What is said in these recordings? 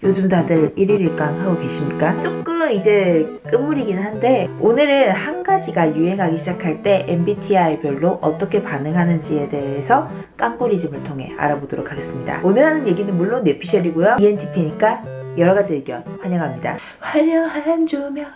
요즘 다들 일일일강 하고 계십니까? 조금 이제 끝물이긴 한데 오늘은 한 가지가 유행하기 시작할 때 MBTI별로 어떻게 반응하는지에 대해서 깡꼬리즘을 통해 알아보도록 하겠습니다. 오늘 하는 얘기는 물론 뇌피셜이고요. ENTP니까 여러가지 의견 환영합니다. 화려한 조명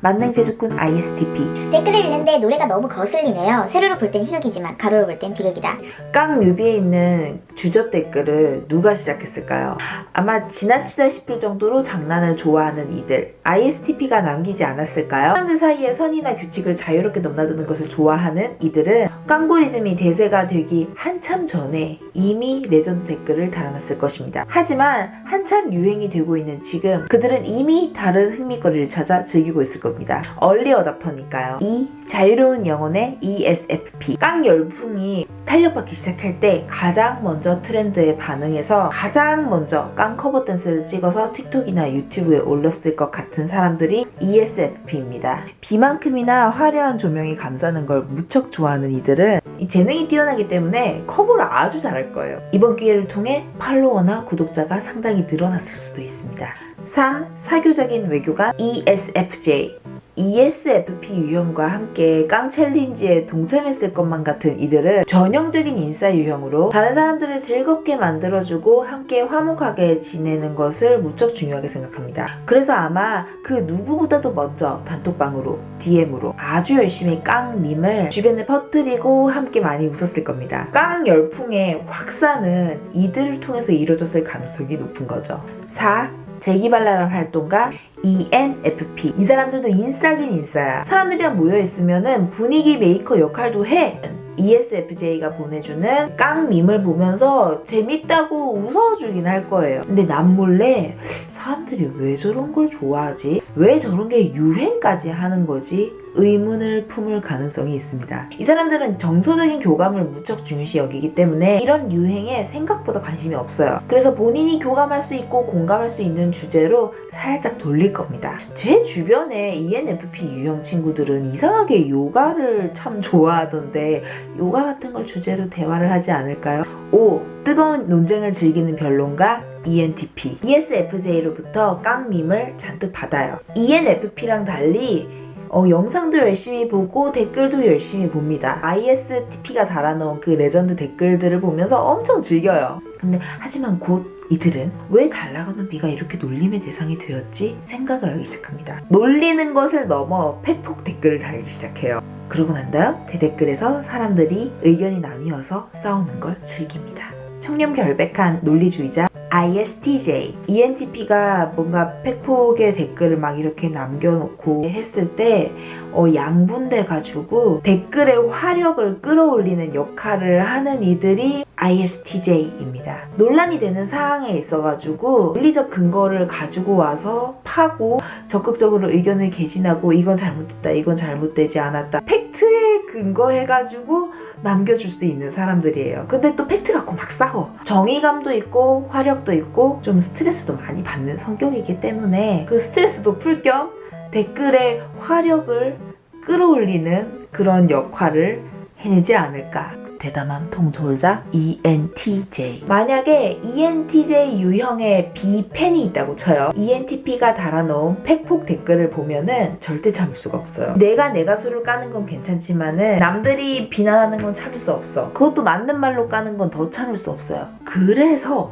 만능제주꾼 ISTP 댓글을 읽는데 노래가 너무 거슬리네요. 세로로 볼 땐 희극이지만 가로로 볼 땐 비극이다. 깡 뮤비에 있는 주접 댓글을 누가 시작했을까요? 아마 지나치다 싶을 정도로 장난을 좋아하는 이들 ISTP가 남기지 않았을까요? 사람들 사이에 선이나 규칙을 자유롭게 넘나드는 것을 좋아하는 이들은 깡고리즘이 대세가 되기 한참 전에 이미 레전드 댓글을 달아놨을 것입니다. 하지만 한참 유행이 되고 있는 지금 그들은 이미 다른 흥미거리를 찾아 즐기고 있을 겁니다. 얼리 어답터니까요. 이 자유로운 영혼의 ESFP 깡 열풍이 탄력받기 시작할 때 가장 먼저 트렌드에 반응해서 가장 먼저 깡 커버 댄스를 찍어서 틱톡이나 유튜브에 올렸을 것 같은 사람들이 ESFP입니다. 비만큼이나 화려한 조명이 감싸는 걸 무척 좋아하는 이들은 이 재능이 뛰어나기 때문에 커버를 아주 잘할 거예요. 이번 기회를 통해 팔로워나 구독자가 상당히 늘어났을 수도 있습니다. 3. 사교적인 외교관 ESFJ ESFP 유형과 함께 깡 챌린지에 동참했을 것만 같은 이들은 전형적인 인싸 유형으로 다른 사람들을 즐겁게 만들어주고 함께 화목하게 지내는 것을 무척 중요하게 생각합니다. 그래서 아마 그 누구보다도 먼저 단톡방으로 DM으로 아주 열심히 깡 밈을 주변에 퍼뜨리고 함께 많이 웃었을 겁니다. 깡 열풍의 확산은 이들을 통해서 이루어졌을 가능성이 높은 거죠. 4. 재기발랄한 활동가 ENFP 이 사람들도 인싸긴 인싸야. 사람들이랑 모여있으면 분위기 메이커 역할도 해. ESFJ가 보내주는 깡 밈을 보면서 재밌다고 웃어주긴 할 거예요. 근데 남몰래 사람들이 왜 저런 걸 좋아하지? 왜 저런 게 유행까지 하는 거지? 의문을 품을 가능성이 있습니다. 이 사람들은 정서적인 교감을 무척 중요시 여기기 때문에 이런 유행에 생각보다 관심이 없어요. 그래서 본인이 교감할 수 있고 공감할 수 있는 주제로 살짝 돌릴 겁니다. 제 주변에 ENFP 유형 친구들은 이상하게 요가를 참 좋아하던데 요가 같은 걸 주제로 대화를 하지 않을까요? 5. 뜨거운 논쟁을 즐기는 변론가 ENTP ESFJ로부터 깡밈을 잔뜩 받아요. ENFP랑 달리 영상도 열심히 보고 댓글도 열심히 봅니다. ISTP가 달아놓은 그 레전드 댓글들을 보면서 엄청 즐겨요. 근데 하지만 곧 이들은 왜 잘나가는 비가 이렇게 놀림의 대상이 되었지? 생각을 하기 시작합니다. 놀리는 것을 넘어 팩폭 댓글을 달기 시작해요. 그러고 난 다음 대댓글에서 사람들이 의견이 나뉘어서 싸우는 걸 즐깁니다. 청렴결백한 논리주의자 ISTJ ENTP가 뭔가 팩폭의 댓글을 막 이렇게 남겨놓고 했을 때 양분돼가지고 댓글의 화력을 끌어올리는 역할을 하는 이들이 ISTJ입니다. 논란이 되는 사항에 있어가지고 논리적 근거를 가지고 와서 파고 적극적으로 의견을 개진하고 이건 잘못됐다 이건 잘못되지 않았다 팩트에 근거해가지고 남겨줄 수 있는 사람들이에요. 근데 또 팩트 갖고 막 싸워. 정의감도 있고 화력도 있고 좀 스트레스도 많이 받는 성격이기 때문에 그 스트레스도 풀 겸 댓글의 화력을 끌어올리는 그런 역할을 해내지 않을까. 대담한 통솔자 ENTJ 만약에 ENTJ 유형의 B팬이 있다고 쳐요. ENTP가 달아놓은 팩폭 댓글을 보면은 절대 참을 수가 없어요. 내가 내 가수를 까는 건 괜찮지만은 남들이 비난하는 건 참을 수 없어. 그것도 맞는 말로 까는 건 더 참을 수 없어요. 그래서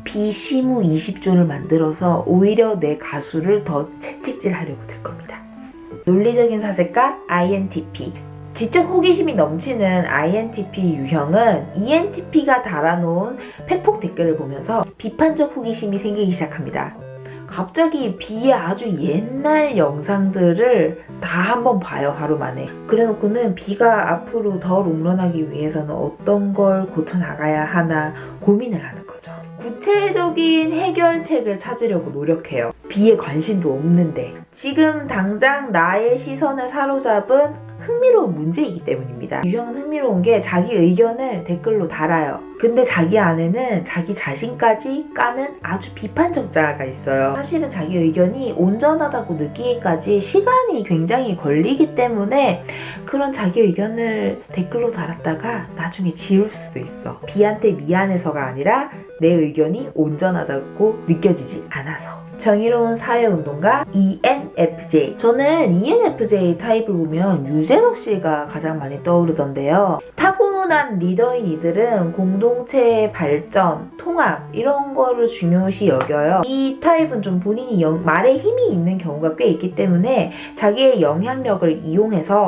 비시무 20조를 만들어서 오히려 내 가수를 더 채찍질 하려고 들 겁니다. 논리적인 사색가 INTP 지적 호기심이 넘치는 INTP 유형은 ENTP가 달아놓은 팩폭 댓글을 보면서 비판적 호기심이 생기기 시작합니다. 갑자기 B의 아주 옛날 영상들을 다 한번 봐요. 하루 만에. 그래놓고는 B가 앞으로 더 롱런하기 위해서는 어떤 걸 고쳐나가야 하나 고민을 하는 거죠. 구체적인 해결책을 찾으려고 노력해요. B에 관심도 없는데 지금 당장 나의 시선을 사로잡은 흥미로운 문제이기 때문입니다. 유형은 흥미로운 게 자기 의견을 댓글로 달아요. 근데 자기 안에는 자기 자신까지 까는 아주 비판적 자아가 있어요. 사실은 자기 의견이 온전하다고 느끼기까지 시간이 굉장히 걸리기 때문에 그런 자기 의견을 댓글로 달았다가 나중에 지울 수도 있어. B한테 미안해서가 아니라 내 의견이 온전하다고 느껴지지 않아서. 정의로운 사회운동가 ENFJ. 저는 ENFJ 타입을 보면 유재석 씨가 가장 많이 떠오르던데요. 타고난 리더인 이들은 공동체의 발전, 통합 이런 거를 중요시 여겨요. 이 타입은 좀 본인이 말에 힘이 있는 경우가 꽤 있기 때문에 자기의 영향력을 이용해서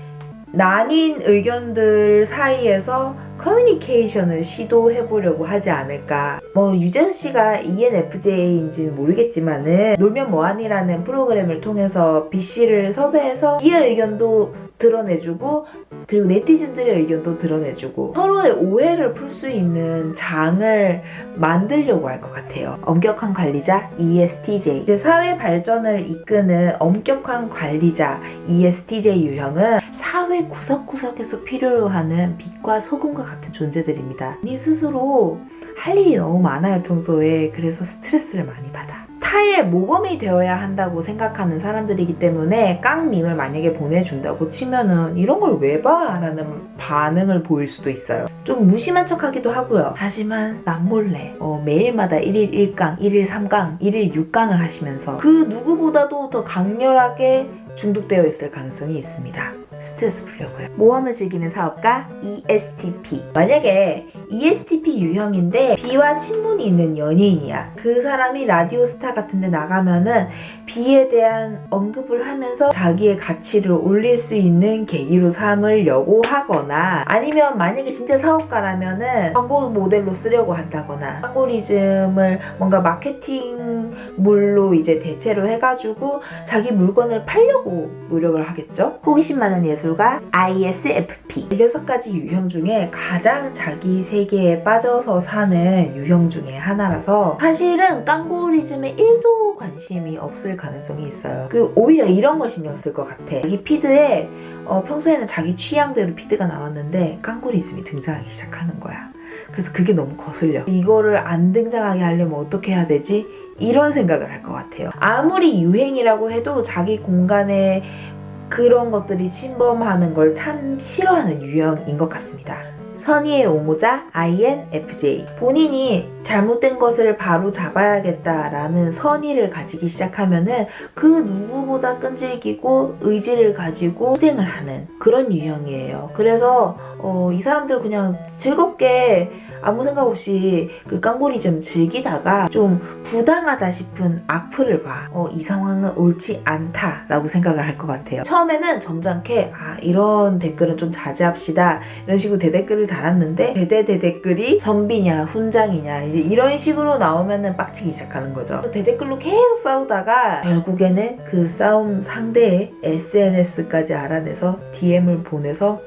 나뉜 의견들 사이에서 커뮤니케이션을 시도해보려고 하지 않을까. 유재석 씨가 ENFJ인지는 모르겠지만은 놀면 뭐하니라는 프로그램을 통해서 B씨를 섭외해서 B의 의견도 드러내주고 그리고 네티즌들의 의견도 드러내주고 서로의 오해를 풀 수 있는 장을 만들려고 할 것 같아요. 엄격한 관리자 ESTJ. 이제 사회 발전을 이끄는 엄격한 관리자 ESTJ 유형은 사회 구석구석에서 필요로 하는 빛과 소금과 같은 존재들입니다. 이 스스로 할 일이 너무 많아요, 평소에. 그래서 스트레스를 많이 받아. 타의 모범이 되어야 한다고 생각하는 사람들이기 때문에 깡밈을 만약에 보내준다고 치면은 이런 걸 왜 봐? 라는 반응을 보일 수도 있어요. 좀 무심한 척 하기도 하고요. 하지만 남몰래 매일마다 1일 1강, 1일 3강, 1일 6강을 하시면서 그 누구보다도 더 강렬하게 중독되어 있을 가능성이 있습니다. 스트레스 풀려고요. 모험을 즐기는 사업가 ESTP. 만약에 ESTP 유형인데 B와 친분이 있는 연예인이야. 그 사람이 라디오 스타 같은 데 나가면은 B에 대한 언급을 하면서 자기의 가치를 올릴 수 있는 계기로 삼으려고 하거나, 아니면 만약에 진짜 사업가라면은 광고 모델로 쓰려고 한다거나, 알고리즘을 뭔가 마케팅물로 이제 대체로 해가지고 자기 물건을 팔려고 노력을 하겠죠. 호기심 많은 예술가 ISFP. 16가지 유형 중에 가장 자기 세계에 빠져서 사는 유형 중에 하나라서 사실은 깡고리즘에 1도 관심이 없을 가능성이 있어요. 그리고 오히려 이런 거 신경 쓸 것 같아. 자기 피드에 평소에는 자기 취향대로 피드가 나왔는데 깡고리즘이 등장하기 시작하는 거야. 그래서 그게 너무 거슬려. 이거를 안 등장하게 하려면 어떻게 해야 되지? 이런 생각을 할 것 같아요. 아무리 유행이라고 해도 자기 공간에 그런 것들이 침범하는 걸 참 싫어하는 유형인 것 같습니다. 선의의 옹호자 INFJ. 본인이 잘못된 것을 바로 잡아야겠다라는 선의를 가지기 시작하면은 그 누구보다 끈질기고 의지를 가지고 투쟁을 하는 그런 유형이에요. 그래서 이 사람들 그냥 즐겁게 아무 생각 없이 그 깡고리즘 즐기다가 좀 부당하다 싶은 악플을 봐. 이 상황은 옳지 않다라고 생각을 할 것 같아요. 처음에는 점잖게 이런 댓글은 좀 자제합시다 이런 식으로 대댓글을 달았는데 대댓글이 선비냐 훈장이냐 이제 이런 식으로 나오면은 빡치기 시작하는 거죠. 대댓글로 계속 싸우다가 결국에는 그 싸움 상대의 SNS까지 알아내서 DM을 보내서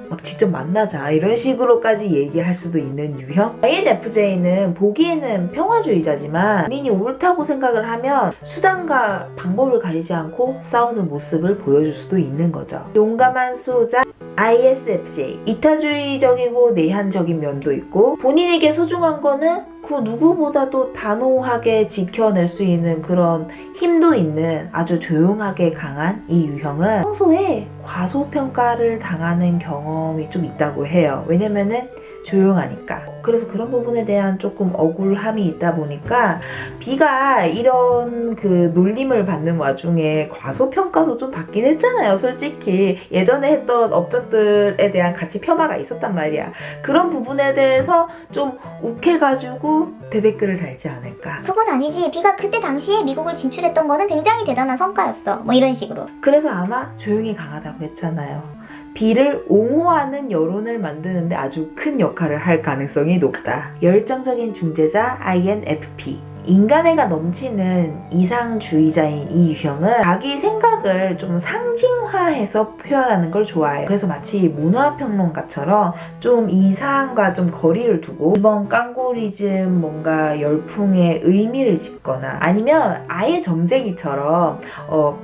막 직접 만나자 이런 식으로까지 얘기할 수도 있는 유형. INFJ는 보기에는 평화주의자지만 본인이 옳다고 생각을 하면 수단과 방법을 가리지 않고 싸우는 모습을 보여줄 수도 있는 거죠. 용감한 수호자 ISFJ. 이타주의적이고 내향적인 면도 있고 본인에게 소중한 거는 그 누구보다도 단호하게 지켜낼 수 있는 그런 힘도 있는 아주 조용하게 강한 이 유형은 평소에 과소평가를 당하는 경험이 좀 있다고 해요. 왜냐면은 조용하니까. 그래서 그런 부분에 대한 조금 억울함이 있다 보니까 B가 이런 그 놀림을 받는 와중에 과소평가도 좀 받긴 했잖아요. 솔직히 예전에 했던 업적들에 대한 가치 폄하가 있었단 말이야. 그런 부분에 대해서 좀 욱해가지고 대댓글을 달지 않을까. 그건 아니지. B가 그때 당시에 미국을 진출했던 거는 굉장히 대단한 성과였어. 뭐 이런 식으로. 그래서 아마 조용히 강하다고 했잖아요. B를 옹호하는 여론을 만드는데 아주 큰 역할을 할 가능성이 높다. 열정적인 중재자 INFP. 인간애가 넘치는 이상주의자인 이 유형은 자기 생각을 좀 상징화해서 표현하는 걸 좋아해요. 그래서 마치 문화평론가처럼 좀 이상과 좀 거리를 두고 이번 깡고리즘 뭔가 열풍에 의미를 짚거나 아니면 아예 점쟁이처럼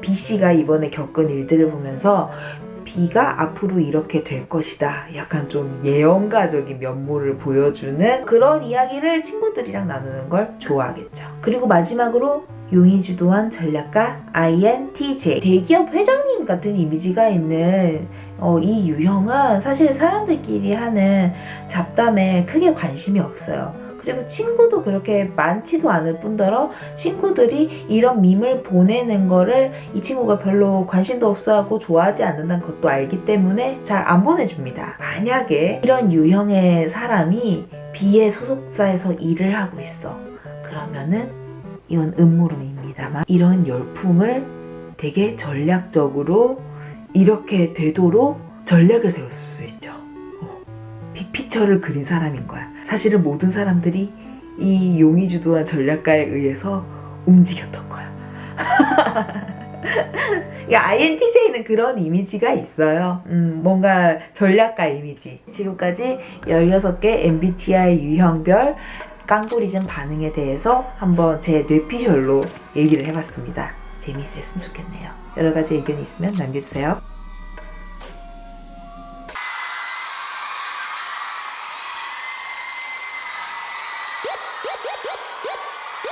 B씨가 이번에 겪은 일들을 보면서 B가 앞으로 이렇게 될 것이다. 약간 좀 예언가적인 면모를 보여주는 그런 이야기를 친구들이랑 나누는 걸 좋아하겠죠. 그리고 마지막으로 용이 주도한 전략가 INTJ. 대기업 회장님 같은 이미지가 있는 이 유형은 사실 사람들끼리 하는 잡담에 크게 관심이 없어요. 그리고 친구도 그렇게 많지도 않을 뿐더러 친구들이 이런 밈을 보내는 거를 이 친구가 별로 관심도 없어하고 좋아하지 않는다는 것도 알기 때문에 잘 안 보내줍니다. 만약에 이런 유형의 사람이 B의 소속사에서 일을 하고 있어. 그러면은 이건 음모론입니다만 이런 열풍을 되게 전략적으로 이렇게 되도록 전략을 세웠을 수 있죠. 빅피처를 그린 사람인 거야. 사실은 모든 사람들이 이 용이 주도한 전략가에 의해서 움직였던 거야. INTJ는 그런 이미지가 있어요. 뭔가 전략가 이미지. 지금까지 16개 MBTI 유형별 깡구리즘 반응에 대해서 한번 제 뇌피셜로 얘기를 해봤습니다. 재미있었으면 좋겠네요. 여러 가지 의견이 있으면 남겨주세요.